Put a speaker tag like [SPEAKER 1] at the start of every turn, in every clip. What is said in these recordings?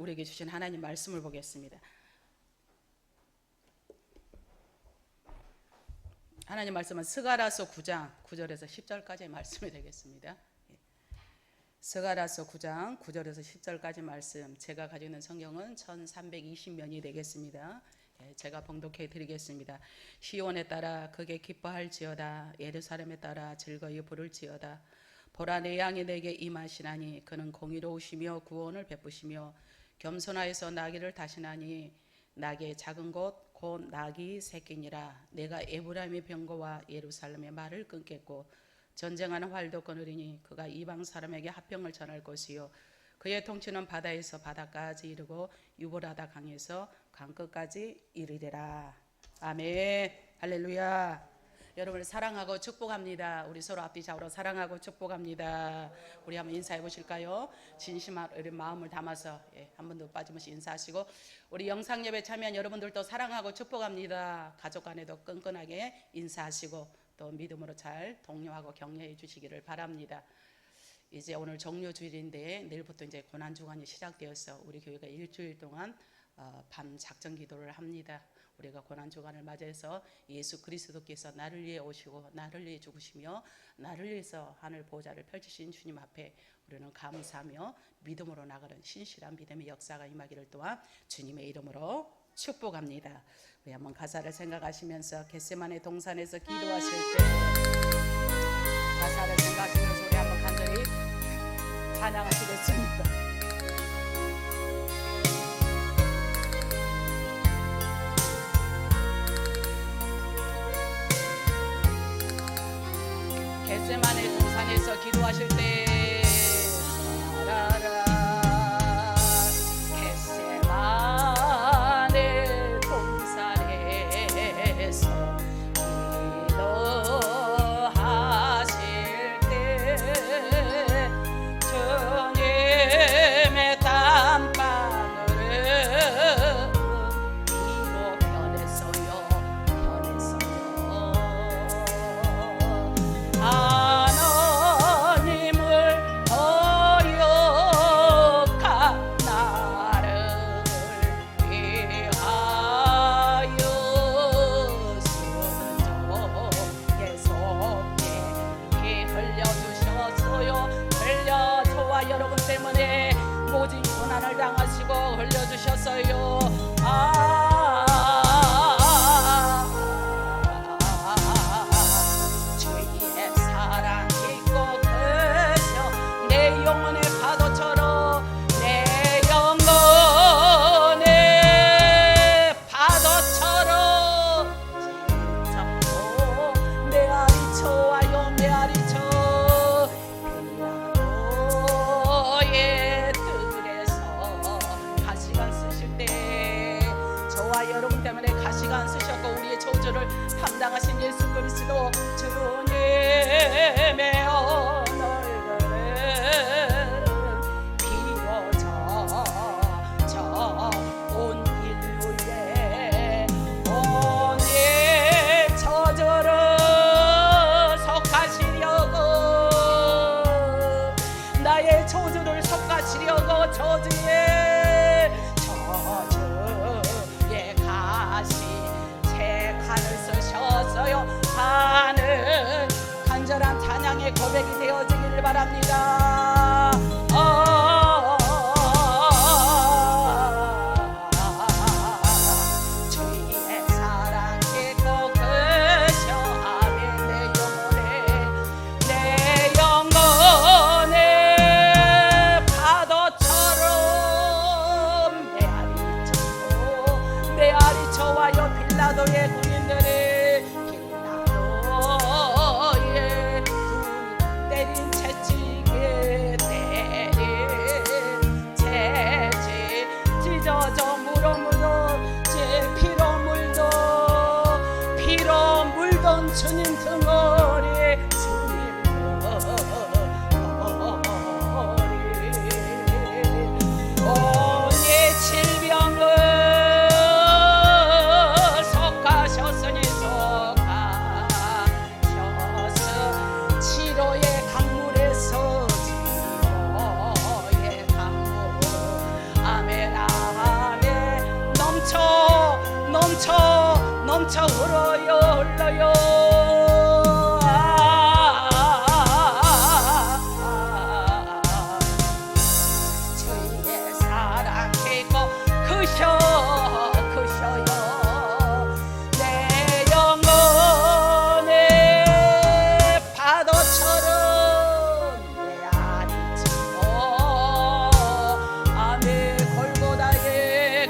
[SPEAKER 1] 우리에게 주신 하나님 말씀을 보겠습니다. 하나님 말씀은 스가랴서 9장 9절에서 10절까지의 말씀이 되겠습니다. 스가랴서 9장 9절에서 10절까지 말씀, 제가 가지고 있는 성경은 1320면이 되겠습니다. 제가 봉독해 드리겠습니다. 시온에 따라 크게 기뻐할지어다. 예루살렘에 따라 즐거이 부를지어다. 보라, 내 양이 내게 임하시나니 그는 공의로우시며 구원을 베푸시며 겸손하여서 나귀를 타시나니 나귀의 작은 곳 곧 나귀 새끼니라. 내가 에브라임의 병거와 예루살렘의 말을 끊겠고 전쟁하는 활도 끊으리니 그가 이방 사람에게 화평을 전할 것이요 그의 통치는 바다에서 바다까지 이르고 유브라다 강에서 강 끝까지 이르리라. 아멘. 할렐루야. 여러분을 사랑하고 축복합니다. 우리 서로 앞뒤 좌우로 사랑하고 축복합니다. 우리 한번 인사해 보실까요? 진심한 우리 마음을 담아서 한 번도 빠짐없이 인사하시고, 우리 영상 예배 참여한 여러분들도 사랑하고 축복합니다. 가족 간에도 끈끈하게 인사하시고 또 믿음으로 잘 독려하고 격려해 주시기를 바랍니다. 이제 오늘 종료주일인데 내일부터 이제 고난주간이 시작되어서 우리 교회가 일주일 동안 밤 작정 기도를 합니다. 우리가 고난주간을 맞이해서 예수 그리스도께서 나를 위해 오시고 나를 위해 죽으시며 나를 위해서 하늘 보좌를 펼치신 주님 앞에 우리는 감사하며 믿음으로 나가는 신실한 믿음의 역사가 임하기를 또한 주님의 이름으로 축복합니다. 우리 한번 가사를 생각하시면서 겟세마네 동산에서 기도하실 때 가사를 생각하시면서 우리 한번 간절히 찬양하시겠습니다. 겟세마네 동산에서 기도하실 때 겟세마네 동산에서 기도하실 때 주님의 땀방울은 비로 변했어요. 하나님을 거역한 나를 위하여 순종의 속에 피 흘려주셨어요. 흘려저와 여러분 때문에 모진 고난을 당하시고 흘려주셨어요. 주의 사랑 깊고 크셔 내 영혼의 파도처럼 내 영혼의 파도처럼 진정도 메아리 쳐와요. 메아리 쳐 빌라도의 뜰에서 가시관 쓰실 때 저와 여러분 때문에 가시관 쓰셨고 우리의 저주를 담당하신 예수 그리스도 주님의 얼굴은 비로소 온 인류에 온 저주를 속하시려고 나의 저주를 속하시려고 저주의 가시 새 칸을 쓰셨어요. 하는 간절한 찬양의 고백이 되어지기를 바랍니다. 주의 사랑 깊고 크셔 아멘. 내 영혼의 파도처럼 메아리 쳐와요. 빌라도의 군인들이 빌라도의 때린 채찍에 때린 채찍 찢어져 제 피로 물던 주님 등허리 주님 온의 질병을 속하셨 넘쳐 흘러요 흘러요. 주의 사랑이 크셔 크셔요. 내 영혼의 파도처럼 내 안이 쳐 아멘. 골고다의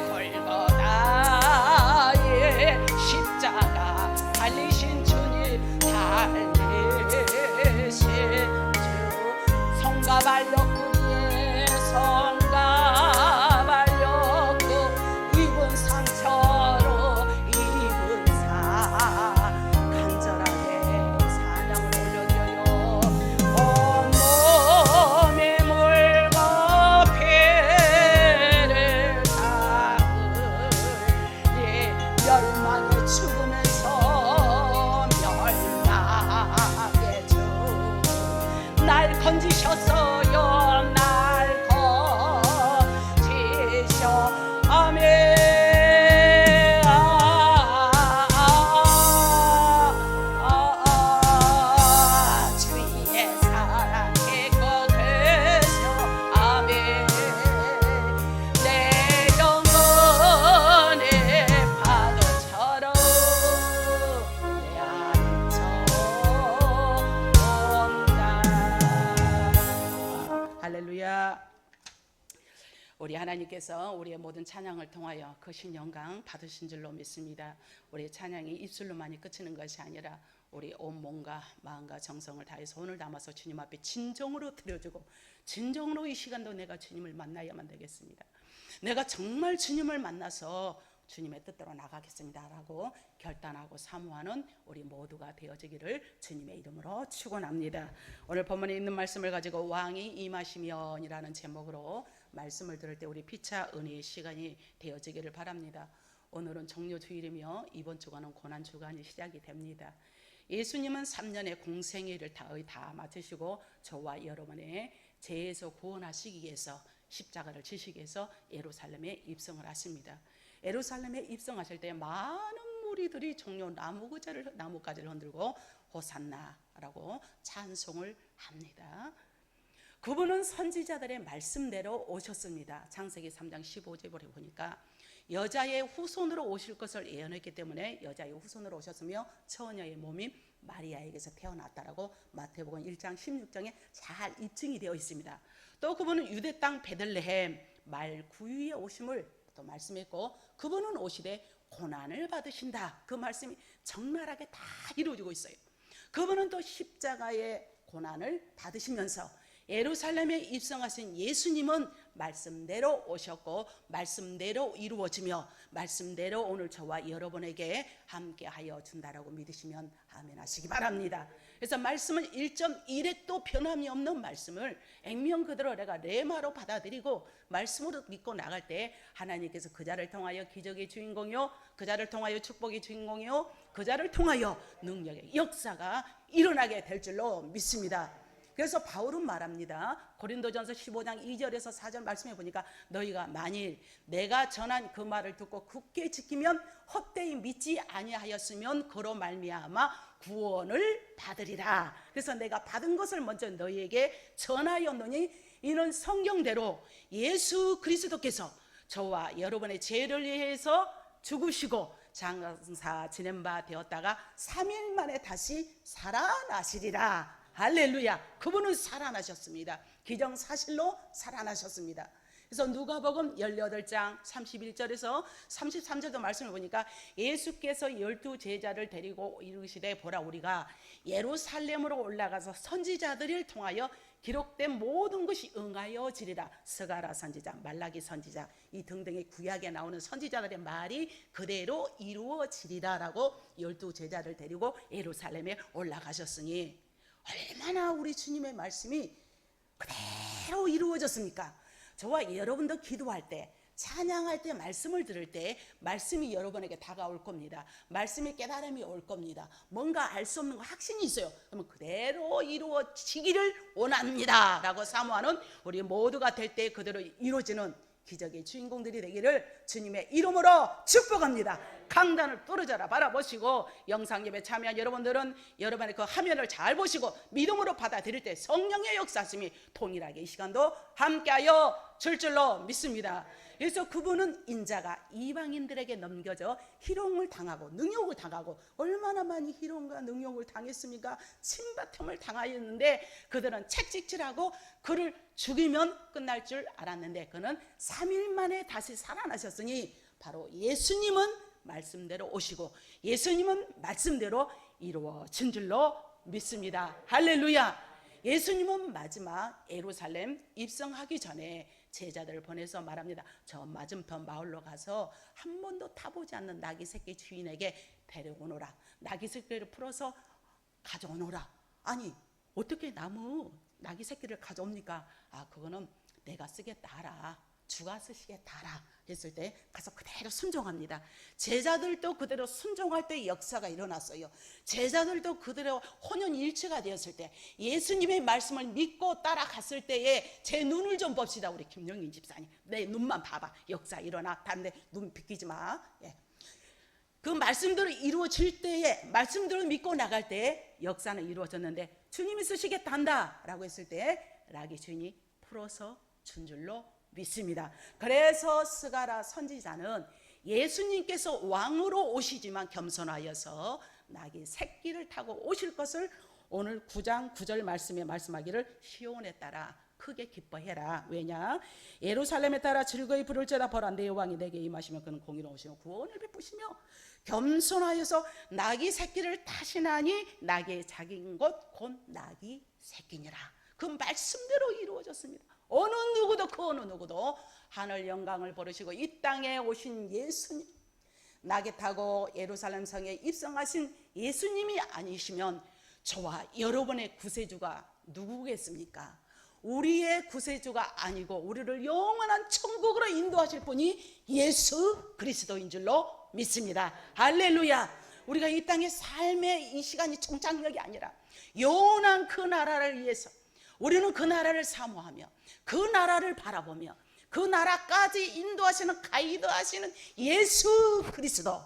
[SPEAKER 1] 십자가 달리신 주님 달리신 주 성가 발렸구니에 성가 발렸고 입은 상처로 입은 사 간절하게 찬양을 올려줘요. 온몸에 물고 피를 닦을 멸망의 죽으면서 멸망의 주 날 건지셨어요. 날 건지셔 아멘. 주의 사랑이 거기서 아멘. 내 영혼의 파도처럼 내 안쳐 온다. 할렐루야. 우리 하나님께서 우리의 모든 찬양을 통하여 크신 영광 받으신 줄로 믿습니다. 우리의 찬양이 입술로만이 그치는 것이 아니라 우리 온 몸과 마음과 정성을 다해서 손을 담아서 주님 앞에 진정으로 드려주고 진정으로 이 시간도 내가 주님을 만나야만 되겠습니다. 내가 정말 주님을 만나서 주님의 뜻대로 나가겠습니다 라고 결단하고 사모하는 우리 모두가 되어지기를 주님의 이름으로 축원합니다. 오늘 본문에 있는 말씀을 가지고 왕이 임하시면 이라는 제목으로 말씀을 들을 때 우리 피차 은혜의 시간이 되어지기를 바랍니다. 오늘은 종료주일이며 이번 주간은 고난주간이 시작이 됩니다. 예수님은 3년의 공생애를 다 마치시고 저와 여러분의 죄에서 구원하시기 위해서 십자가를 지시기 위해서 예루살렘에 입성을 하십니다. 예루살렘에 입성하실 때 많은 무리들이 종려 나뭇가지를 흔들고 호산나라고 찬송을 합니다. 그분은 선지자들의 말씀대로 오셨습니다. 창세기 3장 15절에 보니까 여자의 후손으로 오실 것을 예언했기 때문에 여자의 후손으로 오셨으며 처녀의 몸인 마리아에게서 태어났다라고 마태복음 1장 16장에 잘 입증이 되어 있습니다. 또 그분은 유대 땅 베들레헴 말 9위에 오심을 또 말씀했고 그분은 오시되 고난을 받으신다. 그 말씀이 적나라하게 다 이루어지고 있어요. 그분은 또 십자가의 고난을 받으시면서 예루살렘에 입성하신 예수님은 말씀대로 오셨고 말씀대로 이루어지며 말씀대로 오늘 저와 여러분에게 함께하여 준다라고 믿으시면 아멘 하시기 바랍니다. 그래서 말씀은 1.1핵도 변함이 없는 말씀을 액면 그대로 내가 레마로 받아들이고 말씀으로 믿고 나갈 때 하나님께서 그 자를 통하여 기적의 주인공이요 그 자를 통하여 축복의 주인공이요 그 자를 통하여 능력의 역사가 일어나게 될 줄로 믿습니다. 그래서 바울은 말합니다. 고린도전서 15장 2절에서 4절 말씀해 보니까 너희가 만일 내가 전한 그 말을 듣고 굳게 지키면 헛되이 믿지 아니하였으면 그로 말미암아 구원을 받으리라. 그래서 내가 받은 것을 먼저 너희에게 전하였노니 이는 성경대로 예수 그리스도께서 저와 여러분의 죄를 위해서 죽으시고 장사 지낸 바 되었다가 3일 만에 다시 살아나시리라. 할렐루야. 그분은 살아나셨습니다. 기정사실로 살아나셨습니다. 그래서 누가복음 18장 31절에서 33절도 말씀을 보니까 예수께서 12제자를 데리고 이르시되 보라 우리가 예루살렘으로 올라가서 선지자들을 통하여 기록된 모든 것이 응하여지리라. 스가랴 선지자, 말라기 선지자 이 등등의 구약에 나오는 선지자들의 말이 그대로 이루어지리라라고 12제자를 데리고 예루살렘에 올라가셨으니 얼마나 우리 주님의 말씀이 그대로 이루어졌습니까? 저와 여러분도 기도할 때 찬양할 때 말씀을 들을 때 말씀이 여러분에게 다가올 겁니다. 말씀의 깨달음이 올 겁니다. 뭔가 알 수 없는 거 확신이 있어요. 그러면 그대로 이루어지기를 원합니다 라고 사모하는 우리 모두가 될 때 그대로 이루어지는 기적의 주인공들이 되기를 주님의 이름으로 축복합니다. 강단을 뚫어져라 바라보시고 영상 예배 참여한 여러분들은 여러분의 그 화면을 잘 보시고 믿음으로 받아들일 때 성령의 역사심이 동일하게 이 시간도 함께하여 줄 줄로 믿습니다. 그래서 그분은 인자가 이방인들에게 넘겨져 희롱을 당하고 능욕을 당하고 얼마나 많이 희롱과 능욕을 당했습니까? 침뱉음을 당하였는데 그들은 채찍질하고 그를 죽이면 끝날 줄 알았는데 그는 3일 만에 다시 살아나셨으니 바로 예수님은 말씀대로 오시고 예수님은 말씀대로 이루어진 줄로 믿습니다. 할렐루야. 예수님은 마지막 예루살렘 입성하기 전에 제자들을 보내서 말합니다. 저 맞은편 마을로 가서 한 번도 타보지 않는 나귀 새끼 주인에게 데려오너라. 나귀 새끼를 풀어서 가져오너라. 아니 어떻게 나귀 새끼를 가져옵니까? 아 그거는 내가 쓰겠다 하라. 주가 쓰시겠다 하라 했을 때 가서 그대로 순종합니다. 제자들도 그대로 순종할 때 역사가 일어났어요. 제자들도 그대로 혼연일체가 되었을 때 예수님의 말씀을 믿고 따라갔을 때에 제 눈을 좀 봅시다. 우리 김영인 집사님 내 눈만 봐봐. 역사 일어났다는데 눈 비키지 마. 그 말씀대로 이루어질 때에 말씀대로 믿고 나갈 때에 역사는 이루어졌는데 주님이 쓰시겠다 한다 라고 했을 때 나귀 주인이 풀어서 준 줄로 믿습니다. 그래서 스가랴 선지자는 예수님께서 왕으로 오시지만 겸손하여서 나귀 새끼를 타고 오실 것을 오늘 9장 9절 말씀에 말씀하기를 시온에 따라 크게 기뻐해라. 왜냐? 예루살렘에 따라 즐거이 부를지어다. 보라 내 왕이 내게 임하시면 그는 공의로우시며 구원을 베푸시며 겸손하여서 나귀 새끼를 타시나니 나귀의 작은 것 곧 나귀 새끼니라. 그 말씀대로 이루어졌습니다. 어느 누구도 그 어느 누구도 하늘 영광을 버리시고 이 땅에 오신 예수님, 나귀 타고 예루살렘 성에 입성하신 예수님이 아니시면 저와 여러분의 구세주가 누구겠습니까? 우리의 구세주가 아니고 우리를 영원한 천국으로 인도하실 분이 예수 그리스도인 줄로 믿습니다. 할렐루야. 우리가 이 땅의 삶의 이 시간이 종착역이 아니라 영원한 그 나라를 위해서 우리는 그 나라를 사모하며 그 나라를 바라보며 그 나라까지 인도하시는 가이드 하시는 예수 그리스도,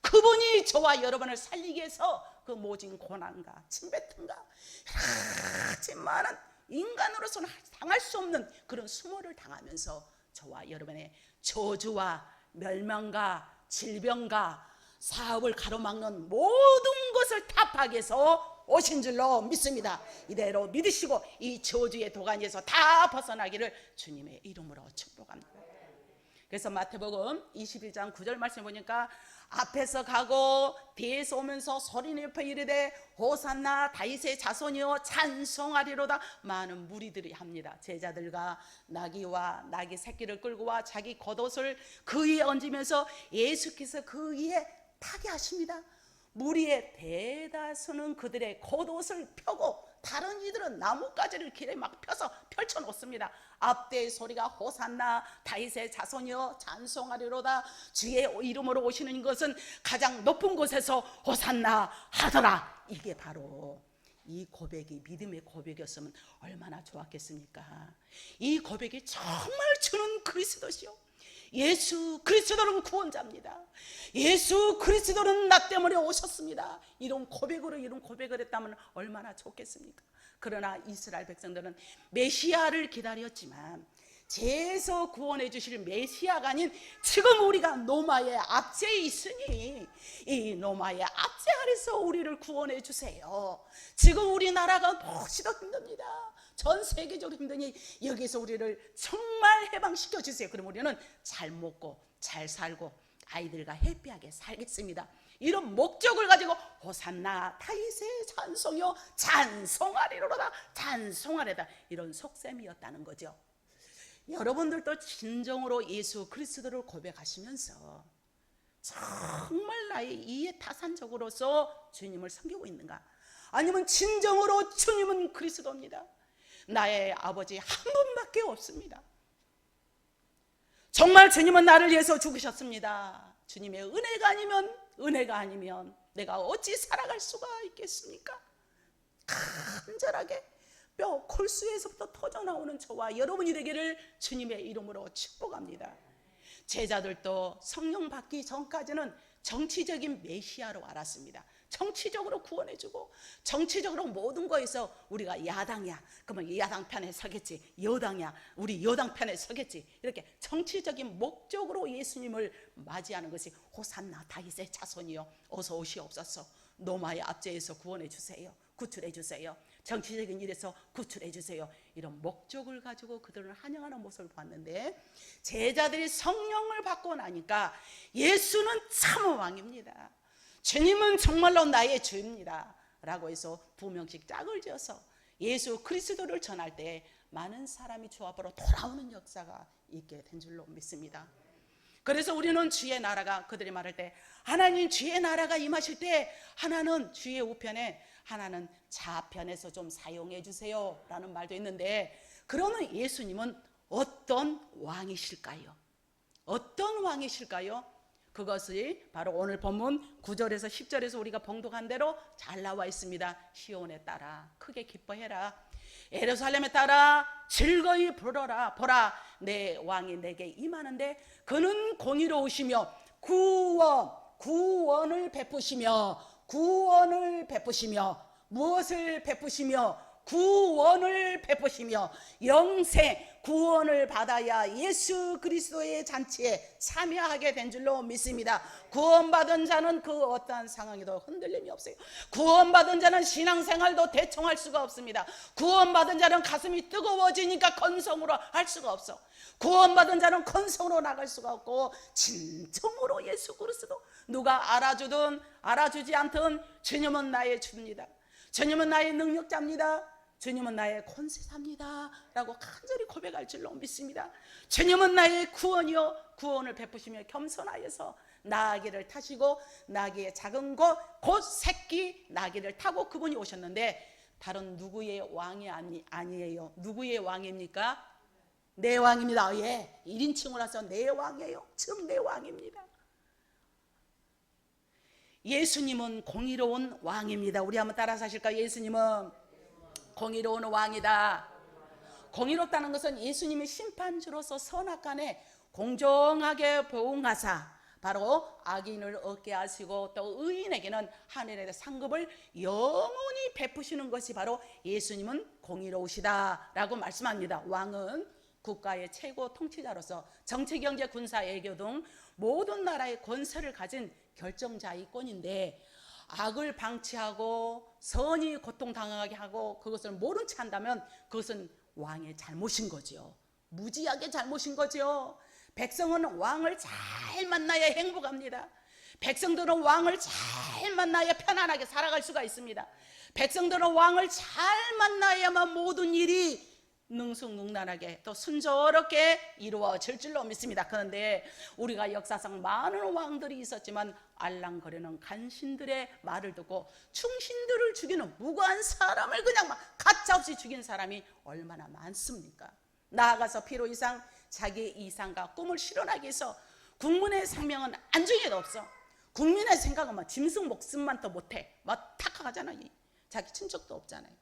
[SPEAKER 1] 그분이 저와 여러분을 살리기 위해서 그 모진 고난과 침뱉음과 여러 가지 많은 인간으로서는 당할 수 없는 그런 수모를 당하면서 저와 여러분의 저주와 멸망과 질병과 사업을 가로막는 모든 것을 타파하게해서 오신 줄로 믿습니다. 이대로 믿으시고 이 저주의 도가니에서 다 벗어나기를 주님의 이름으로 축복합니다. 그래서 마태복음 21장 9절 말씀 보니까 앞에서 가고 뒤에서 오면서 소리내어 이르되 호산나 다윗의 자손이여 찬송하리로다. 많은 무리들이 합니다. 제자들과 나귀와 나귀 새끼를 끌고 와 자기 겉옷을 그 위에 얹으면서 예수께서 그 위에 타게 하십니다. 무리의 대다수는 그들의 겉옷을 펴고 다른 이들은 나뭇가지를 길에 막 펴서 펼쳐놓습니다. 앞뒤의 소리가 호산나 다윗의 자손이여 찬송하리로다. 주의 이름으로 오시는 것은 가장 높은 곳에서 호산나 하더라. 이게 바로 이 고백이 믿음의 고백이었으면 얼마나 좋았겠습니까? 이 고백이 정말 주는 그리스도시요 예수 그리스도는 구원자입니다. 예수 그리스도는 나 때문에 오셨습니다. 이런 고백을 했다면 얼마나 좋겠습니까? 그러나 이스라엘 백성들은 메시아를 기다렸지만 죄에서 구원해 주실 메시아가 아닌 지금 우리가 노마의 압제에 있으니 이 노마의 압제 아래서 우리를 구원해 주세요. 지금 우리나라가 무엇이도 힘듭니다. 전 세계적으로 힘드니 여기서 우리를 정말 해방시켜 주세요. 그럼 우리는 잘 먹고 잘 살고 아이들과 해피하게 살겠습니다. 이런 목적을 가지고 호산나 다윗의 찬송이요 찬송하리로다 찬송하리다 이런 속셈이었다는 거죠. 여러분들도 진정으로 예수 그리스도를 고백하시면서 정말 나의 이해타산적으로서 주님을 섬기고 있는가? 아니면 진정으로 주님은 그리스도입니다. 나의 아버지 한 분밖에 없습니다. 정말 주님은 나를 위해서 죽으셨습니다. 주님의 은혜가 아니면 내가 어찌 살아갈 수가 있겠습니까? 간절하게 뼈 골수에서부터 터져나오는 저와 여러분이 되기를 주님의 이름으로 축복합니다. 제자들도 성령 받기 전까지는 정치적인 메시아로 알았습니다. 정치적으로 구원해주고 정치적으로 모든 거에서 우리가 야당이야 그러면 야당 편에 서겠지, 여당이야 우리 여당 편에 서겠지, 이렇게 정치적인 목적으로 예수님을 맞이하는 것이 호산나 다윗의 자손이여 어서 오시옵소서, 노마의 압제에서 구원해 주세요, 구출해 주세요, 정치적인 일에서 구출해 주세요, 이런 목적을 가지고 그들을 환영하는 모습을 봤는데, 제자들이 성령을 받고 나니까 예수는 참 왕입니다, 주님은 정말로 나의 주입니다 라고 해서 두 명씩 짝을 지어서 예수 그리스도를 전할 때 많은 사람이 주 앞으로 돌아오는 역사가 있게 된 줄로 믿습니다. 그래서 우리는 주의 나라가, 그들이 말할 때 하나님 주의 나라가 임하실 때 하나는 주의 우편에 하나는 좌편에서 좀 사용해 주세요 라는 말도 있는데, 그러면 예수님은 어떤 왕이실까요? 어떤 왕이실까요? 그것이 바로 오늘 본문 9절에서 10절에서 우리가 봉독한 대로 잘 나와 있습니다. 시온에 따라 크게 기뻐해라, 예루살렘에 따라 즐거이 부르라, 보라 내 왕이 내게 임하는데 그는 공의로우시며 구원을 베푸시며 무엇을 베푸시며 구원을 베푸시며 영생 구원을 받아야 예수 그리스도의 잔치에 참여하게 된 줄로 믿습니다. 구원받은 자는 그 어떠한 상황에도 흔들림이 없어요. 구원받은 자는 신앙생활도 대충 할 수가 없습니다. 구원받은 자는 가슴이 뜨거워지니까 건성으로 할 수가 없어. 구원받은 자는 건성으로 나갈 수가 없고 진정으로 예수 그리스도 누가 알아주든 알아주지 않든 주님은 나의 주입니다. 주님은 나의 능력자입니다. 주님은 나의 권세자입니다 라고 간절히 고백할 줄로 믿습니다. 주님은 나의 구원이요 구원을 베푸시며 겸손하여서 나귀를 타시고 나귀의 작은 것 곧 새끼 나귀를 타고 그분이 오셨는데 다른 누구의 왕이 아니에요. 누구의 왕입니까? 내 왕입니다. 예, 1인칭으로 해서 내 왕이에요. 즉 내 왕입니다. 예수님은 공의로운 왕입니다. 우리 한번 따라서 하실까요? 예수님은 공의로운 왕이다. 공의롭다는 것은 예수님이 심판주로서 선악간에 공정하게 보응하사 바로 악인을 얻게 하시고 또 의인에게는 하늘의 상급을 영원히 베푸시는 것이 바로 예수님은 공의로우시다라고 말씀합니다. 왕은 국가의 최고 통치자로서 정치, 경제, 군사, 외교 등 모든 나라의 권세를 가진 결정자이권인데 악을 방치하고 선이 고통당하게 하고 그것을 모른 채 한다면 그것은 왕의 잘못인 거죠. 무지하게 잘못인 거죠. 백성은 왕을 잘 만나야 행복합니다. 백성들은 왕을 잘 만나야 편안하게 살아갈 수가 있습니다. 백성들은 왕을 잘 만나야만 모든 일이 능숙능란하게 또 순조롭게 이루어질 줄로 믿습니다. 그런데 우리가 역사상 많은 왕들이 있었지만 알랑거리는 간신들의 말을 듣고 충신들을 죽이는 무고한 사람을 그냥 막 가차없이 죽인 사람이 얼마나 많습니까? 나아가서 필요 이상 자기의 이상과 꿈을 실현하기 위해서 국민의 생명은 안중에도 없어. 국민의 생각은 막 짐승 목숨만 더 못해. 막 탁하잖아요. 자기 친척도 없잖아요.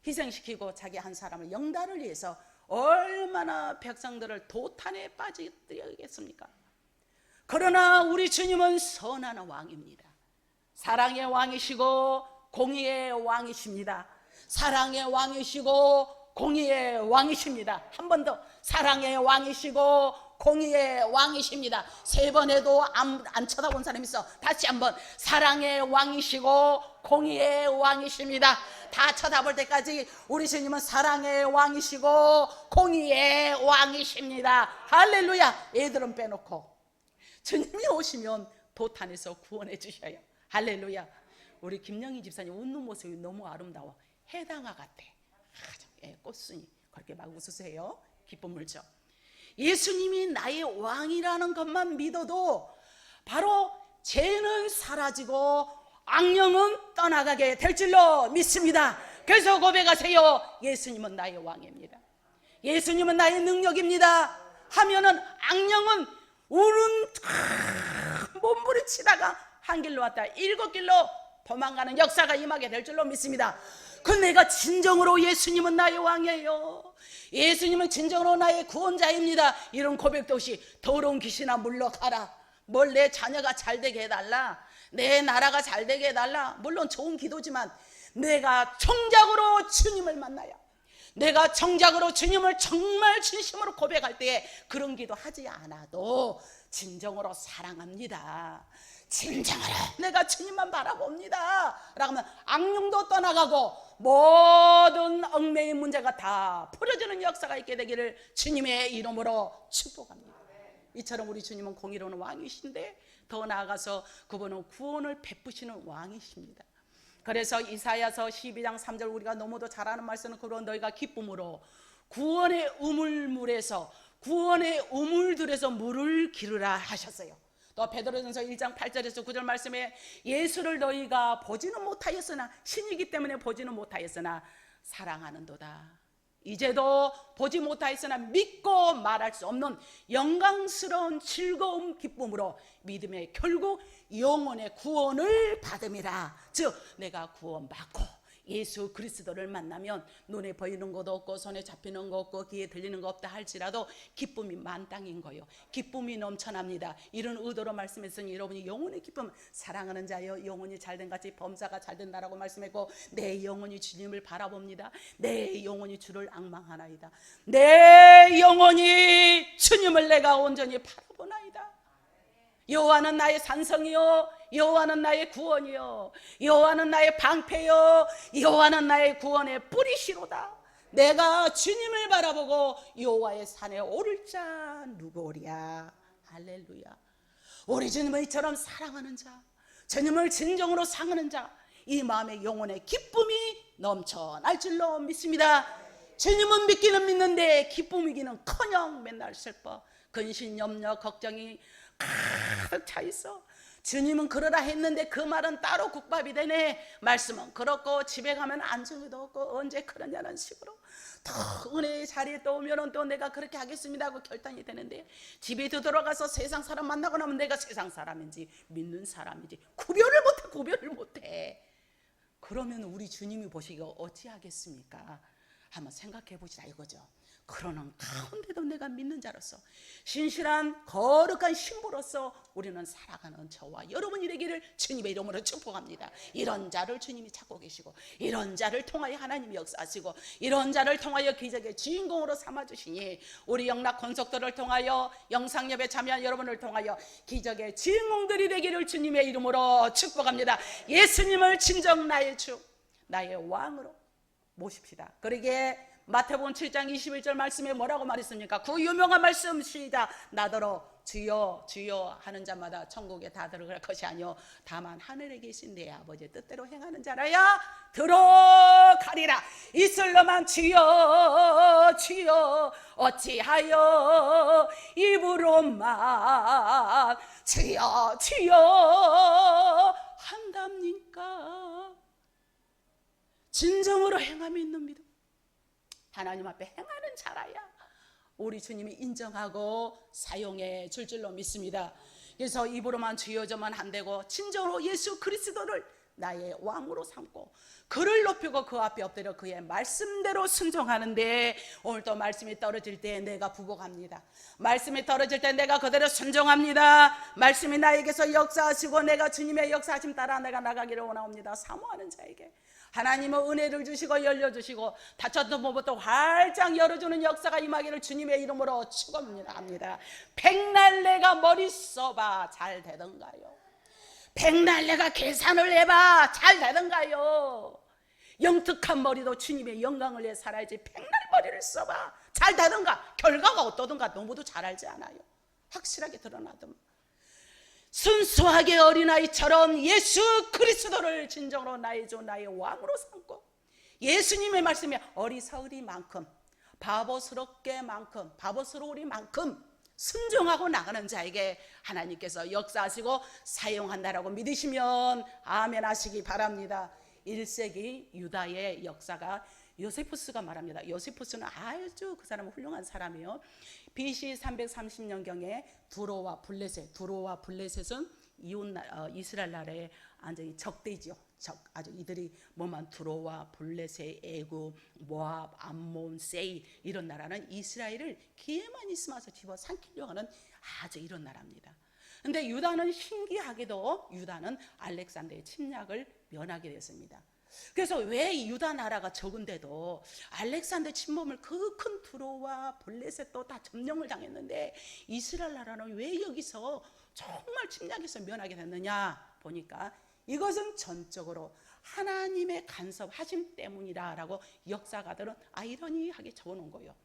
[SPEAKER 1] 희생시키고 자기 한 사람을 영달을 위해서 얼마나 백성들을 도탄에 빠지겠습니까? 그러나 우리 주님은 선한 왕입니다. 사랑의 왕이시고 공의의 왕이십니다. 사랑의 왕이시고 공의의 왕이십니다. 한 번 더, 사랑의 왕이시고 공의의 왕이십니다. 세 번 해도 안 쳐다본 사람이 있어. 다시 한번, 사랑의 왕이시고 공의의 왕이십니다. 다 쳐다볼 때까지 우리 주님은 사랑의 왕이시고 공의의 왕이십니다. 할렐루야. 애들은 빼놓고 주님이 오시면 도탄에서 구원해 주셔요. 할렐루야. 우리 김영희 집사님 웃는 모습이 너무 아름다워. 해당화 같아. 꽃순이 그렇게 막 웃으세요. 기쁨을 줘. 예수님이 나의 왕이라는 것만 믿어도 바로 죄는 사라지고 악령은 떠나가게 될 줄로 믿습니다. 그래서 고백하세요. 예수님은 나의 왕입니다. 예수님은 나의 능력입니다 하면은 악령은 우는 몸부림치다가 한 길로 왔다 7길로 도망가는 역사가 임하게 될 줄로 믿습니다. 그 내가 진정으로 예수님은 나의 왕이에요, 예수님은 진정으로 나의 구원자입니다, 이런 고백도 없이 더러운 귀신아 물러가라. 뭘 내 자녀가 잘되게 해달라, 내 나라가 잘되게 해달라. 물론 좋은 기도지만 내가 정작으로 주님을 만나야, 내가 정작으로 주님을 정말 진심으로 고백할 때에 그런 기도 하지 않아도 진정으로 사랑합니다, 진정으로 내가 주님만 바라봅니다 라고 하면 악령도 떠나가고 모든 얽매인 문제가 다 풀어지는 역사가 있게 되기를 주님의 이름으로 축복합니다. 이처럼 우리 주님은 공의로운 왕이신데 더 나아가서 그분은 구원을 베푸시는 왕이십니다. 그래서 이사야서 12장 3절 우리가 너무도 잘 아는 말씀은, 그런 너희가 기쁨으로 구원의 우물물에서, 구원의 우물들에서 물을 기르라 하셨어요. 또 베드로전서 1장 8절에서 9절 말씀에 예수를 너희가 보지는 못하였으나, 신이기 때문에 보지는 못하였으나 사랑하는도다. 이제도 보지 못하였으나 믿고 말할 수 없는 영광스러운 즐거움 기쁨으로 믿음의 결국 영혼의 구원을 받음이라. 즉 내가 구원받고 예수 그리스도를 만나면 눈에 보이는 것도 없고 손에 잡히는 것 없고 귀에 들리는 것 없다 할지라도 기쁨이 만땅인 거예요. 기쁨이 넘쳐납니다. 이런 의도로 말씀했으니 여러분이 영혼의 기쁨, 사랑하는 자여 영혼이 잘된 같이 범사가 잘된다라고 말씀했고, 내 영혼이 주님을 바라봅니다. 내 영혼이 주를 앙망하나이다. 내 영혼이 주님을 내가 온전히 바라보나이다. 여호와는 나의 산성이요, 여호와는 나의 구원이요, 여호와는 나의 방패요, 여호와는 나의 구원의 뿌리시로다. 내가 주님을 바라보고 여호와의 산에 오를 자 누구랴. 할렐루야. 우리 주님을 이처럼 사랑하는 자, 주님을 진정으로 사랑하는 자, 이 마음의 영혼의 기쁨이 넘쳐날 줄로 믿습니다. 주님은 믿기는 믿는데 기쁨이기는커녕 맨날 슬퍼, 근심, 염려, 걱정이 가득 차 있어. 주님은 그러라 했는데 그 말은 따로 국밥이 되네. 말씀은 그렇고 집에 가면 안정이도 없고 언제 그러냐는 식으로 또 은혜의 자리에 또 오면 또 내가 그렇게 하겠습니다 하고 결단이 되는데, 집에 들어가서 세상 사람 만나고 나면 내가 세상 사람인지 믿는 사람인지 구별을 못해. 그러면 우리 주님이 보시기가 어찌하겠습니까? 한번 생각해 보시라 이거죠. 그러는 가운데도 내가 믿는 자로서, 신실한 거룩한 신부로서 우리는 살아가는 저와 여러분이 되기를 주님의 이름으로 축복합니다. 이런 자를 주님이 찾고 계시고, 이런 자를 통하여 하나님이 역사하시고, 이런 자를 통하여 기적의 주인공으로 삼아주시니 우리 영락 권속들을 통하여, 영상예배 참여한 여러분을 통하여 기적의 주인공들이 되기를 주님의 이름으로 축복합니다. 예수님을 진정 나의 주, 나의 왕으로 모십시다. 그러기에 마태복음 7장 21절 말씀에 뭐라고 말했습니까? 그 유명한 말씀 시작. 나더러 주여 주여 하는 자마다 천국에 다 들어갈 것이 아니요 다만 하늘에 계신 내 아버지의 뜻대로 행하는 자라야 들어가리라. 이슬로만 주여 주여 어찌하여 입으로만 주여 주여 한답니까? 진정으로 행함이 있는 믿음, 하나님 앞에 행하는 자라야 우리 주님이 인정하고 사용해 줄 줄로 믿습니다. 그래서 입으로만 주여져만 안 되고 진정으로 예수 그리스도를 나의 왕으로 삼고 그를 높이고 그 앞에 엎드려 그의 말씀대로 순종하는데, 오늘도 말씀이 떨어질 때 내가 부복합니다. 말씀이 떨어질 때 내가 그대로 순종합니다. 말씀이 나에게서 역사하시고 내가 주님의 역사하심 따라 내가 나가기를 원하옵니다. 사모하는 자에게 하나님은 은혜를 주시고 열려주시고 닫혔던 문부터 활짝 열어주는 역사가 임하기를 주님의 이름으로 축원합니다. 백날 내가 머리 써봐 잘 되던가요? 백날 내가 계산을 해봐 잘 되던가요? 영특한 머리도 주님의 영광을 위해 살아야지 백날 머리를 써봐 잘 되던가? 결과가 어떠든가 너무도 잘 알지 않아요? 확실하게 드러나더만. 순수하게 어린아이처럼 예수 그리스도를 진정으로 나의 주 나의 왕으로 삼고, 예수님의 말씀에 어리석으리만큼 바보스러우리만큼 순종하고 나가는 자에게 하나님께서 역사하시고 사용한다라고 믿으시면 아멘 하시기 바랍니다. 1세기 유다의 역사가 요세푸스가 말합니다. 요세푸스는 아주 그 사람은 훌륭한 사람이에요. BC 330년경에 두로와 블레셋은 이스라엘 나라의 완전히 적대죠. 아주 이들이 뭐만 두로와 블레셋, 애굽, 모압, 암몬, 세이 이런 나라는 이스라엘을 기회만 있으면 집어 삼키려고 하는 아주 이런 나라입니다. 근데 유다는 신기하게도 유다는 알렉산더의 침략을 면하게 됐습니다. 그래서 왜 유다 나라가 적은데도 알렉산더 침범을 그 큰 두로와 블레셋도 다 점령을 당했는데 이스라엘 나라는 왜 여기서 정말 침략에서 면하게 됐느냐 보니까 이것은 전적으로 하나님의 간섭하심 때문이라고 역사가들은 아이러니하게 적어놓은 거예요.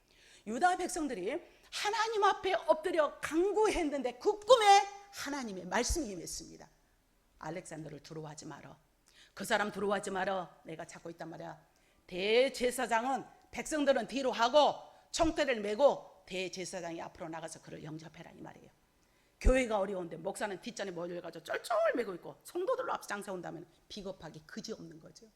[SPEAKER 1] 유다 백성들이 하나님 앞에 엎드려 간구했는데 그 꿈에 하나님의 말씀이 임했습니다. 알렉산더를 두려워하지 마라. 그 사람 두려워하지 마라. 내가 찾고 있단 말이야. 대제사장은 백성들은 뒤로 하고 총대를 메고 대제사장이 앞으로 나가서 그를 영접해라 이 말이에요. 교회가 어려운데 목사는 뒷전에 몰려가지고 쩔쩔 메고 있고 성도들로 앞장서 온다면 비겁하기 그지없는 거죠.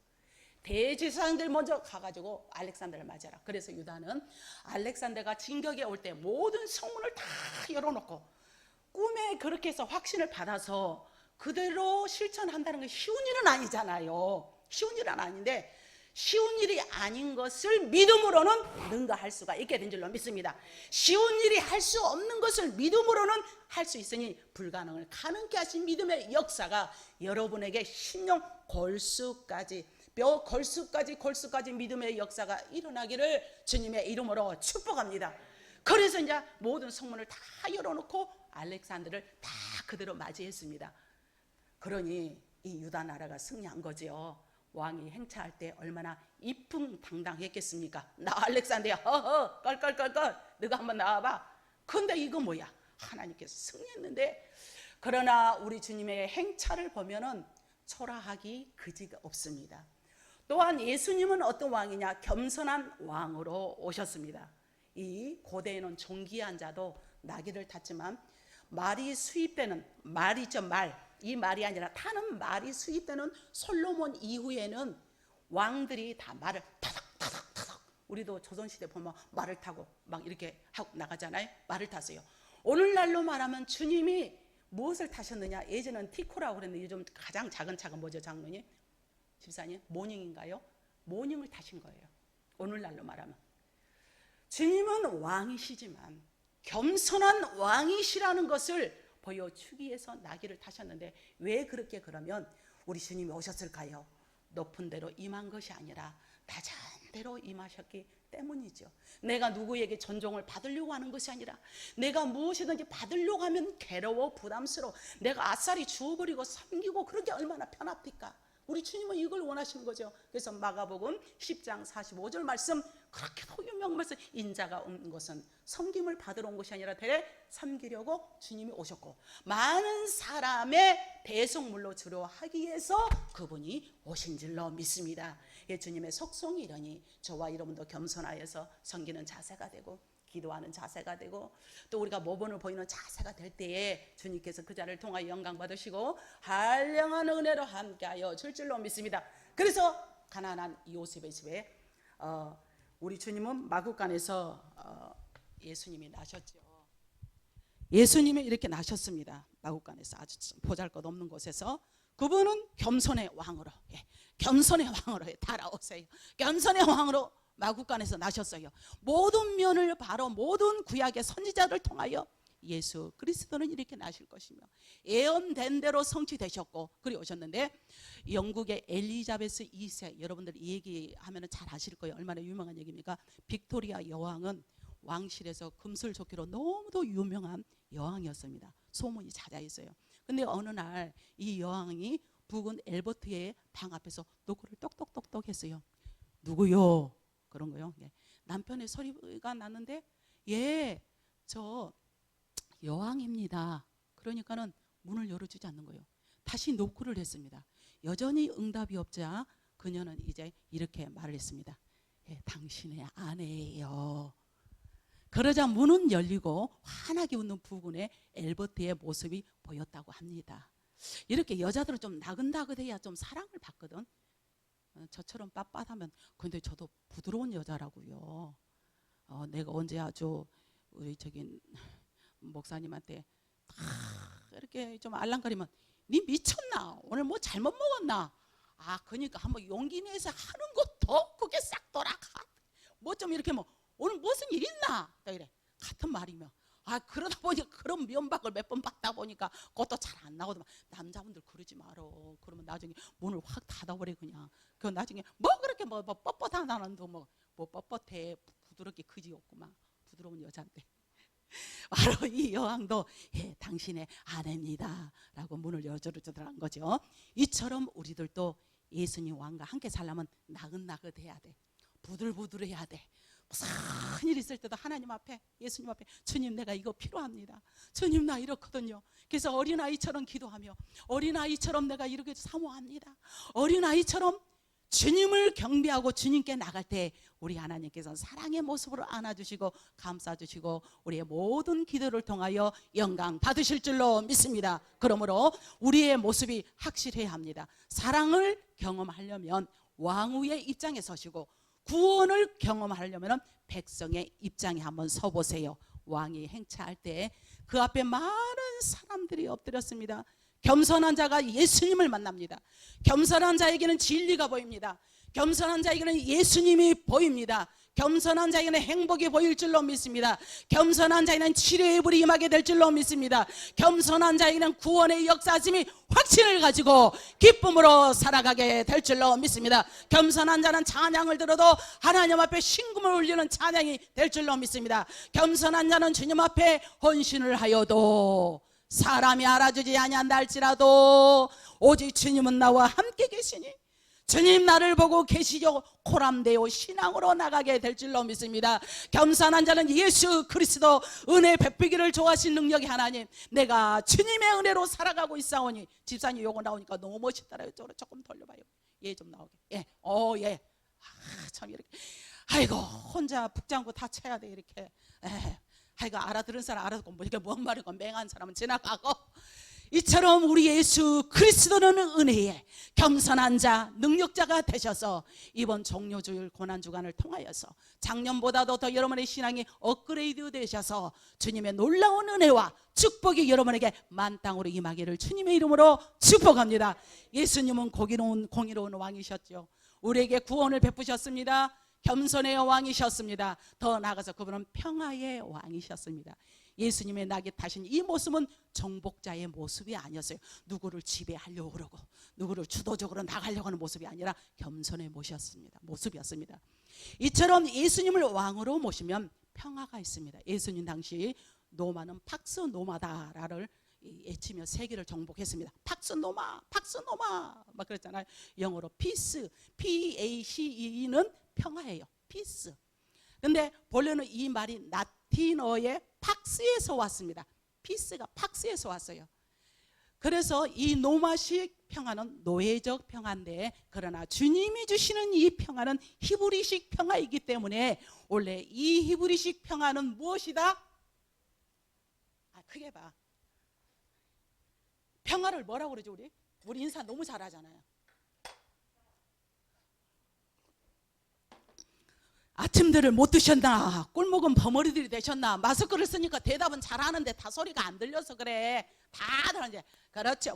[SPEAKER 1] 대제사장들 먼저 가가지고 알렉산더를 맞아라. 그래서 유다는 알렉산더가 진격에 올 때 모든 성문을 다 열어놓고 꿈에 그렇게 해서 확신을 받아서 그대로 실천한다는 게 쉬운 일은 아니잖아요. 쉬운 일은 아닌데 쉬운 일이 아닌 것을 믿음으로는 능가할 수가 있게 된 줄로 믿습니다. 쉬운 일이 할 수 없는 것을 믿음으로는 할 수 있으니 불가능을 가능케 하신 믿음의 역사가 여러분에게 심령 골수까지 뼈 골수까지 믿음의 역사가 일어나기를 주님의 이름으로 축복합니다. 그래서 이제 모든 성문을 다 열어놓고 알렉산더를 다 그대로 맞이했습니다. 그러니 이 유다 나라가 승리한 거지요. 왕이 행차할 때 얼마나 이풍당당했겠습니까? 나 알렉산더야, 허허, 껄껄껄껄, 너가 한번 나와봐. 근데 이거 뭐야? 하나님께서 승리했는데. 그러나 우리 주님의 행차를 보면은 초라하기 그지가 없습니다. 또한 예수님은 어떤 왕이냐? 겸손한 왕으로 오셨습니다. 이 고대에는 존귀한 자도 나귀를 탔지만 말이 수입되는 말이죠, 이 말이 아니라 타는 말이 수입되는 솔로몬 이후에는 왕들이 다 말을 타닥타닥타닥, 우리도 조선시대 보면 말을 타고 막 이렇게 하고 나가잖아요. 말을 타세요. 오늘날로 말하면 주님이 무엇을 타셨느냐? 예전엔 티코라고 그랬는데 요즘 가장 작은 차가 뭐죠, 장로님? 집사님? 모닝인가요? 모닝을 타신 거예요. 오늘날로 말하면 주님은 왕이시지만 겸손한 왕이시라는 것을 보여주기 위해서 나귀를 타셨는데 왜 그렇게 그러면 우리 주님이 오셨을까요? 높은 데로 임한 것이 아니라 낮은 데로 임하셨기 때문이죠. 내가 누구에게 존중을 받으려고 하는 것이 아니라 내가 무엇이든지 받으려고 하면 괴로워 부담스러워 내가 아싸리 주워버리고 섬기고 그런 게 얼마나 편합니까? 우리 주님은 이걸 원하시는 거죠. 그래서 마가복음 10장 45절 말씀 그렇게도 유명한 말씀, 인자가 온 것은 섬김을 받으러 온 것이 아니라 대래 섬기려고 주님이 오셨고 많은 사람의 대속물로 주려 하기 위해서 그분이 오신 줄로 믿습니다. 예, 주님의 속성이 이러니 저와 여러분도 겸손하여서 섬기는 자세가 되고 기도하는 자세가 되고 또 우리가 모범을 보이는 자세가 될 때에 주님께서 그 자를 통하여 영광 받으시고 한량한 은혜로 함께하여 줄 줄로 믿습니다. 그래서 가난한 요셉의 집에 우리 주님은 마구간에서 예수님이 나셨죠. 예수님이 이렇게 나셨습니다. 마구간에서 아주 보잘것없는 곳에서 그분은 겸손의 왕으로, 겸손의 왕으로 달아오세요. 겸손의 왕으로 마구간에서 나셨어요. 모든 면을 바로 모든 구약의 선지자를 통하여 예수 그리스도는 이렇게 나실 것이며 예언된 대로 성취되셨고 그리 오셨는데 영국의 엘리자베스 2세 여러분들 이 얘기하면 잘 아실 거예요. 얼마나 유명한 얘기입니까? 빅토리아 여왕은 왕실에서 금슬좋기로 너무도 유명한 여왕이었습니다. 소문이 자자했어요. 근데 어느 날 이 여왕이 부근 엘버트의 방 앞에서 노크를 똑똑똑똑 했어요. 누구요? 그런 거요. 남편의 소리가 났는데 저 여왕입니다. 그러니까는 문을 열어주지 않는 거예요. 다시 노크를 했습니다. 여전히 응답이 없자 그녀는 이제 이렇게 말을 했습니다. 당신의 아내예요. 그러자 문은 열리고 환하게 웃는 부군의 엘버트의 모습이 보였다고 합니다. 이렇게 여자들은 좀 나긋나긋해야 좀 사랑을 받거든. 저처럼 빳빳하면 근데 저도 부드러운 여자라고요. 내가 언제 아주 우리 목사님한테 이렇게 좀 알랑거리면
[SPEAKER 2] 니 미쳤나? 오늘 뭐 잘못 먹었나? 아, 그러니까 한번 용기 내서 하는 것도 그게 싹 돌아가. 뭐 좀 이렇게 뭐 오늘 무슨 일 있나? 이래 같은 말이며. 아, 그러다 보니까 그런 면박을 몇 번 받다 보니까 그것도 잘 안 나오더만. 남자분들 그러지 말어. 그러면 나중에 문을 확 닫아버려 그냥. 그 나중에 뭐 그렇게 뭐 뻣뻣하다는도 뭐 뻣뻣해. 부드럽게 그지없구만. 부드러운 여자인데. 바로 이 여왕도 예, 당신의 아내입니다 라고 문을 열어주더란 거죠. 이처럼 우리들도 예수님 왕과 함께 살려면 나긋나긋해야 돼. 부들부들해야 돼. 무슨 일 있을 때도 하나님 앞에, 예수님 앞에, 주님 내가 이거 필요합니다. 주님 나 이렇거든요. 그래서 어린아이처럼 기도하며, 어린아이처럼 내가 이렇게 사모합니다. 어린아이처럼 주님을 경배하고 주님께 나갈 때 우리 하나님께서 사랑의 모습으로 안아주시고 감싸주시고 우리의 모든 기도를 통하여 영광 받으실 줄로 믿습니다. 그러므로 우리의 모습이 확실해야 합니다. 사랑을 경험하려면 왕후의 입장에 서시고, 구원을 경험하려면 백성의 입장에 한번 서보세요. 왕이 행차할 때 그 앞에 많은 사람들이 엎드렸습니다. 겸손한 자가 예수님을 만납니다. 겸손한 자에게는 진리가 보입니다. 겸손한 자에게는 예수님이 보입니다. 겸손한 자에게는 행복이 보일 줄로 믿습니다. 겸손한 자에게는 치료의 불이 임하게 될 줄로 믿습니다. 겸손한 자에게는 구원의 역사심이 확신을 가지고 기쁨으로 살아가게 될 줄로 믿습니다. 겸손한 자는 찬양을 들어도 하나님 앞에 신금을 울리는 찬양이 될 줄로 믿습니다. 겸손한 자는 주님 앞에 헌신을 하여도 사람이 알아주지 아니한다 할지라도 오직 주님은 나와 함께 계시니 주님 나를 보고 계시죠 코람되어 신앙으로 나가게 될 줄로 믿습니다. 겸손한 자는 예수 그리스도 은혜 베푸기를 좋아하신 능력의 하나님, 내가 주님의 은혜로 살아가고 있사오니. 집사님 요거 나오니까 너무 멋있더라. 이쪽으로 조금 돌려봐요. 예, 좀 나오게. 예, 예. 아, 참 이렇게. 아이고 혼자 북장구 다 쳐야 돼 이렇게. 아이고 알아들은 사람 알아듣고 뭐 이게 뭔 말이고 맹한 사람은 지나가고. 이처럼 우리 예수 그리스도는 은혜에 겸손한 자, 능력자가 되셔서 이번 종료주일 고난주간을 통하여서 작년보다도 더 여러분의 신앙이 업그레이드 되셔서 주님의 놀라운 은혜와 축복이 여러분에게 만땅으로 임하기를 주님의 이름으로 축복합니다. 예수님은 공의로운 왕이셨죠. 우리에게 구원을 베푸셨습니다. 겸손의 왕이셨습니다. 더 나아가서 그분은 평화의 왕이셨습니다. 예수님의 낙에 타신 이 모습은 정복자의 모습이 아니었어요. 누구를 지배하려고 그러고 누구를 주도적으로 나가려고 하는 모습이 아니라 겸손의 모습이었습니다. 이처럼 예수님을 왕으로 모시면 평화가 있습니다. 예수님 당시 노마는 팍스 노마다라를 외치며 세계를 정복했습니다. 팍스 노마, 팍스 노마 막 그랬잖아요. 영어로 피스, PACE는 평화예요. 피스. 근데 본래는 이 말이 라틴어의 팍스에서 왔습니다. 피스가 팍스에서 왔어요. 그래서 이 노마식 평화는 노예적 평화인데, 그러나 주님이 주시는 이 평화는 히브리식 평화이기 때문에 원래 이 히브리식 평화는 무엇이다? 크게 봐. 평화를 뭐라고 그러죠? 우리 인사 너무 잘하잖아요. 아침들을 못 드셨나? 꿀먹은 버머리들이 되셨나? 마스크를 쓰니까 대답은 잘하는데 다 소리가 안 들려서 그래. 다들 이제 그렇죠.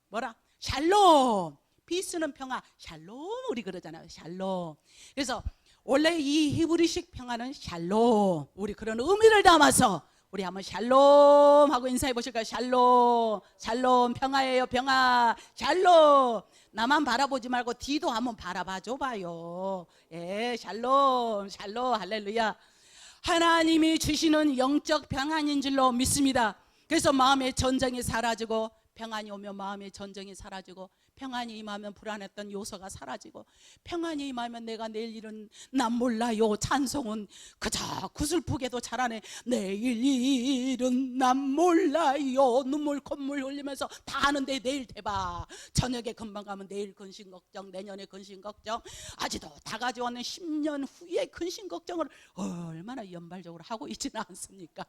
[SPEAKER 2] 뭐라? 샬롬. 피스는 평화. 샬롬 우리 그러잖아요. 샬롬. 그래서 원래 이 히브리식 평화는 샬롬. 우리 그런 의미를 담아서 우리 한번 샬롬 하고 인사해 보실까요? 샬롬. 샬롬 평화예요. 평화. 샬롬. 나만 바라보지 말고 뒤도 한번 바라봐 줘봐요. 예, 샬롬, 샬롬, 할렐루야. 하나님이 주시는 영적 평안인 줄로 믿습니다. 그래서 마음의 전쟁이 사라지고, 평안이 오면 마음의 전쟁이 사라지고, 평안이 임하면 불안했던 요소가 사라지고, 평안이 임하면 내가 내일 일은 난 몰라요 찬송은 그저 구슬프게도 잘하네. 내일 일은 난 몰라요 눈물 콧물 흘리면서 다 아는데 내일 대봐. 저녁에 금방 가면 내일 근심 걱정, 내년에 근심 걱정, 아직도 다 가져왔는 10년 후에 근심 걱정을 얼마나 연발적으로 하고 있지는 않습니까?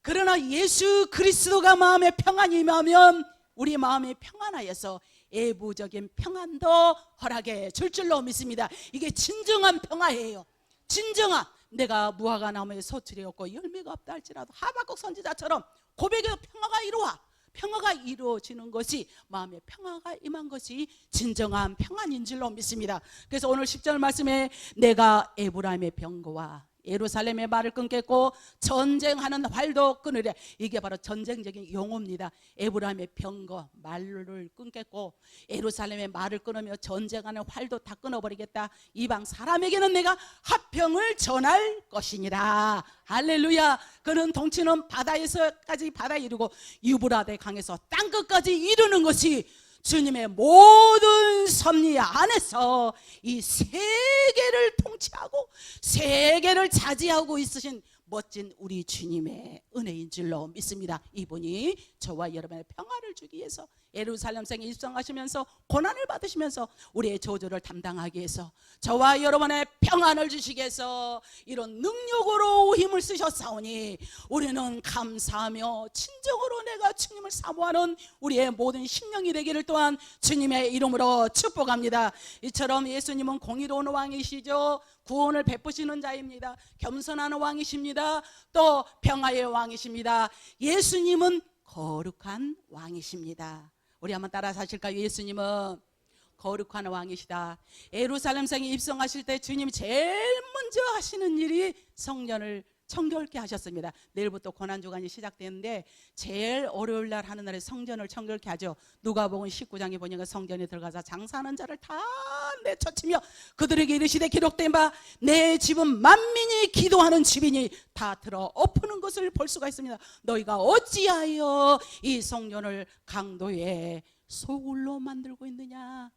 [SPEAKER 2] 그러나 예수 그리스도가 마음에 평안이 임하면 우리 마음이 평안하여서 애부적인 평안도 허락해 줄 줄로 믿습니다. 이게 진정한 평화예요. 진정한. 내가 무화과 나무에 소출이 없고 열매가 없다 할지라도 하박국 선지자처럼 고백의 평화가 이루어. 평화가 이루어지는 것이 마음의 평화가 임한 것이 진정한 평안인 줄로 믿습니다. 그래서 오늘 10절 말씀에 내가 에브라임의 병거와 예루살렘의 말을 끊겠고 전쟁하는 활도 끊으랴. 이게 바로 전쟁적인 용어입니다. 에브라임의 병거 말을 끊겠고 예루살렘의 말을 끊으며 전쟁하는 활도 다 끊어버리겠다. 이방 사람에게는 내가 화평을 전할 것이니라. 할렐루야. 그는 통치는 바다에서까지 바다 이루고 유브라데 강에서 땅끝까지 이루는 것이 주님의 모든 섭리 안에서 이 세계를 통치하고 세계를 차지하고 있으신 멋진 우리 주님의 은혜인 줄로 믿습니다. 이분이 저와 여러분의 평화를 주기 위해서 예루살렘성에 입성하시면서 고난을 받으시면서 우리의 저주를 담당하기 위해서 저와 여러분의 평안을 주시기 위해서 이런 능력으로 힘을 쓰셨사오니 우리는 감사하며 진정으로 내가 주님을 사모하는 우리의 모든 심령이 되기를 또한 주님의 이름으로 축복합니다. 이처럼 예수님은 공의로운 왕이시죠. 구원을 베푸시는 자입니다. 겸손한 왕이십니다. 또 평화의 왕이십니다. 예수님은 거룩한 왕이십니다. 우리 한번 따라 하실까요? 예수님은 거룩한 왕이시다. 예루살렘성에 입성하실 때 주님이 제일 먼저 하시는 일이 성전을 청결케 하셨습니다. 내일부터 고난주간이 시작되는데 제일 월요일 날 하는 날에 성전을 청결케 하죠. 누가복음 19장에 보니까 성전에 들어가서 장사하는 자를 다 내쫓으며 그들에게 이르시되 기록된 바 내 집은 만민이 기도하는 집이니 다 들어 엎는 것을 볼 수가 있습니다. 너희가 어찌하여 이 성전을 강도의 소굴로 만들고 있느냐.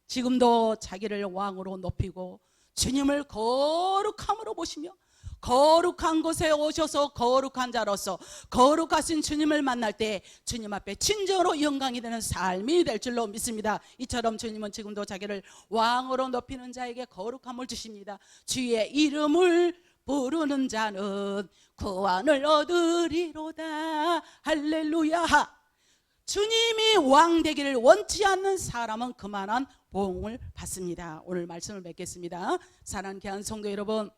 [SPEAKER 2] 지금도 자기를 왕으로 높이고 주님을 거룩함으로 보시며 거룩한 곳에 오셔서 거룩한 자로서 거룩하신 주님을 만날 때 주님 앞에 진정으로 영광이 되는 삶이 될 줄로 믿습니다. 이처럼 주님은 지금도 자기를 왕으로 높이는 자에게 거룩함을 주십니다. 주의 이름을 부르는 자는 구원을 얻으리로다. 할렐루야. 주님이 왕 되기를 원치 않는 사람은 그만한 보응을 받습니다. 오늘 말씀을 맺겠습니다. 사랑하는 귀한 성도 여러분,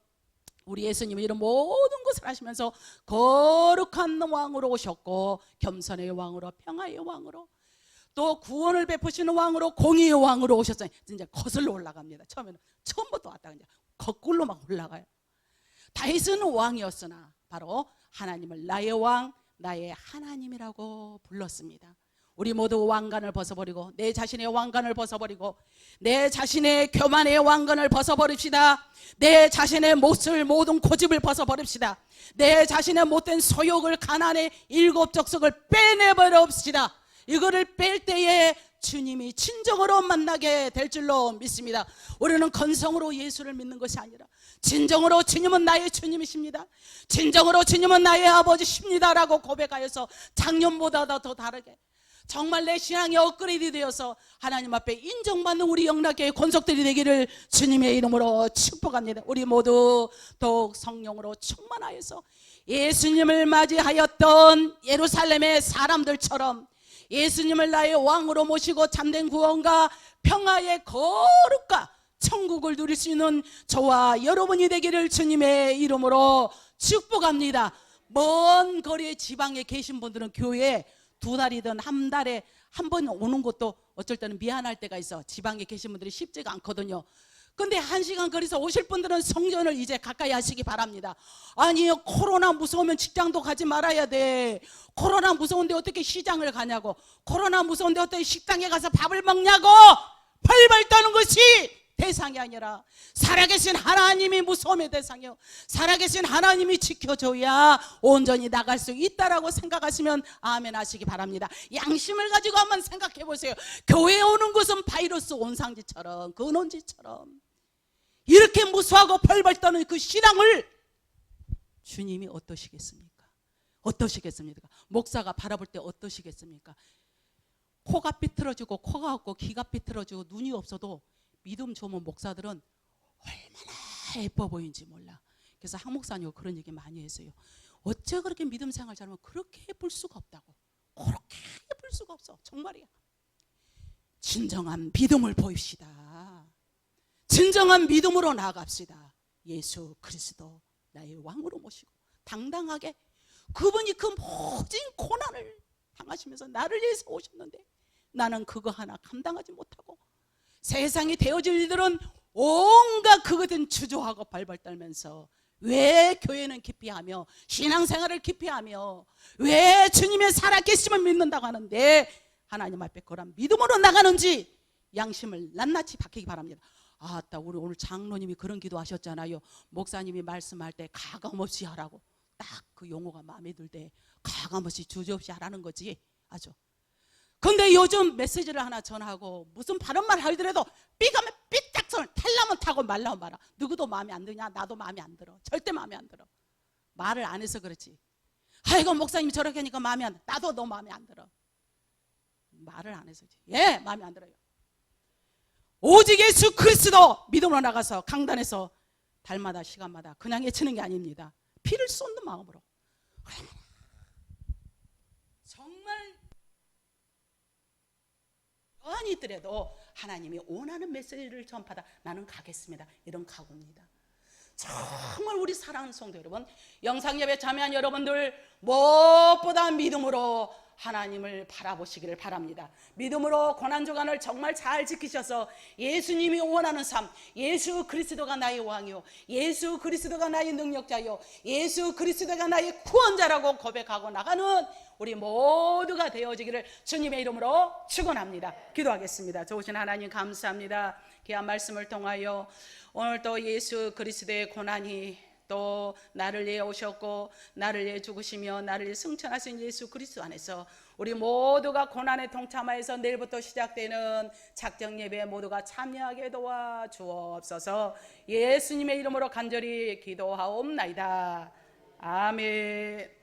[SPEAKER 2] 우리 예수님은 이런 모든 것을 하시면서 거룩한 왕으로 오셨고 겸손의 왕으로 평화의 왕으로 또 구원을 베푸시는 왕으로 공의의 왕으로 오셨어요. 이제 거슬러 올라갑니다. 처음부터 왔다가 이제 거꾸로 막 올라가요. 다윗은 왕이었으나 바로 하나님을 나의 왕, 나의 하나님이라고 불렀습니다. 우리 모두 왕관을 벗어버리고 내 자신의 왕관을 벗어버리고 내 자신의 교만의 왕관을 벗어버립시다. 내 자신의 못을 모든 고집을 벗어버립시다. 내 자신의 못된 소욕을 가난의 일곱 족속을 빼내버립시다. 이거를 뺄 때에 주님이 진정으로 만나게 될 줄로 믿습니다. 우리는 건성으로 예수를 믿는 것이 아니라 진정으로 주님은 나의 주님이십니다. 진정으로 주님은 나의 아버지십니다라고 고백하여서 작년보다 더 다르게 정말 내 신앙이 업그레이드 되어서 하나님 앞에 인정받는 우리 영락교회 권속들이 되기를 주님의 이름으로 축복합니다. 우리 모두 더욱 성령으로 충만하여서 예수님을 맞이하였던 예루살렘의 사람들처럼 예수님을 나의 왕으로 모시고 참된 구원과 평화의 거룩과 천국을 누릴 수 있는 저와 여러분이 되기를 주님의 이름으로 축복합니다. 먼 거리의 지방에 계신 분들은 교회에 2달이든 한 달에 한 번 오는 것도 어쩔 때는 미안할 때가 있어. 지방에 계신 분들이 쉽지가 않거든요. 근데 1시간 거리에서 오실 분들은 성전을 이제 가까이 하시기 바랍니다. 아니요, 코로나 무서우면 직장도 가지 말아야 돼. 코로나 무서운데 어떻게 시장을 가냐고. 코로나 무서운데 어떻게 식당에 가서 밥을 먹냐고. 벌벌 떠는 것이 대상이 아니라 살아계신 하나님이 무서움의 대상이요, 살아계신 하나님이 지켜줘야 온전히 나갈 수 있다라고 생각하시면 아멘 하시기 바랍니다. 양심을 가지고 한번 생각해 보세요. 교회에 오는 것은 바이러스 온상지처럼 근원지처럼 이렇게 무수하고 벌벌 떠는 그 신앙을 주님이 어떠시겠습니까? 어떠시겠습니까? 목사가 바라볼 때 어떠시겠습니까? 코가 삐뚤어지고 코가 없고 귀가 삐뚤어지고 눈이 없어도 믿음 좋은 목사들은 얼마나 예뻐 보이는지 몰라. 그래서 한 목사님이 그런 얘기 많이 했어요. 어째 그렇게 믿음 생활 잘하면 그렇게 예쁠 수가 없다고. 그렇게 예쁠 수가 없어. 정말이야. 진정한 믿음을 보입시다. 진정한 믿음으로 나아갑시다. 예수 그리스도 나의 왕으로 모시고 당당하게 그분이 그 모든 고난을 당하시면서 나를 위해서 오셨는데 나는 그거 하나 감당하지 못하고 세상이 되어질 일들은 온갖 그것은 주저하고 발발 떨면서 왜 교회는 기피하며 신앙생활을 기피하며 왜 주님의 살아계심을 믿는다고 하는데 하나님 앞에 그런 믿음으로 나가는지 양심을 낱낱이 밝히기 바랍니다. 아따 우리 오늘 장로님이 그런 기도하셨잖아요. 목사님이 말씀할 때 가감없이 하라고. 딱 그 용어가 마음에 들 때 가감없이 주저없이 하라는 거지. 아주. 근데 요즘 메시지를 하나 전하고 무슨 바른말 하더라도 삐가면 삐딱선 탈라면 타고 말라면 말아. 누구도 마음에 안 드냐? 나도 마음에 안 들어. 절대 마음에 안 들어. 말을 안 해서 그렇지. 아이고 목사님이 저렇게 하니까 마음에 안 들어. 나도 너 마음에 안 들어. 말을 안 해서지. 예, 마음에 안 들어요. 오직 예수 그리스도 믿음으로 나가서 강단에서 달마다 시간마다 그냥 외치는 게 아닙니다. 피를 쏟는 마음으로. 정말 여한이 있더라도 하나님이 원하는 메시지를 전파하다 나는 가겠습니다. 이런 각오입니다. 정말 우리 사랑하는 성도 여러분, 영상예배 참여한 여러분들 무엇보다 믿음으로 하나님을 바라보시기를 바랍니다. 믿음으로 고난주간을 정말 잘 지키셔서 예수님이 원하는 삶, 예수 그리스도가 나의 왕이요, 예수 그리스도가 나의 능력자요, 예수 그리스도가 나의 구원자라고 고백하고 나가는 우리 모두가 되어지기를 주님의 이름으로 축원합니다. 기도하겠습니다. 좋으신 하나님 감사합니다. 귀한 말씀을 통하여 오늘 또 예수 그리스도의 고난이 또 나를 위해 오셨고 나를 위해 죽으시며 나를 위해 승천하신 예수 그리스도 안에서 우리 모두가 고난에 동참하여서 내일부터 시작되는 작정 예배에 모두가 참여하게 도와 주옵소서. 예수님의 이름으로 간절히 기도하옵나이다. 아멘.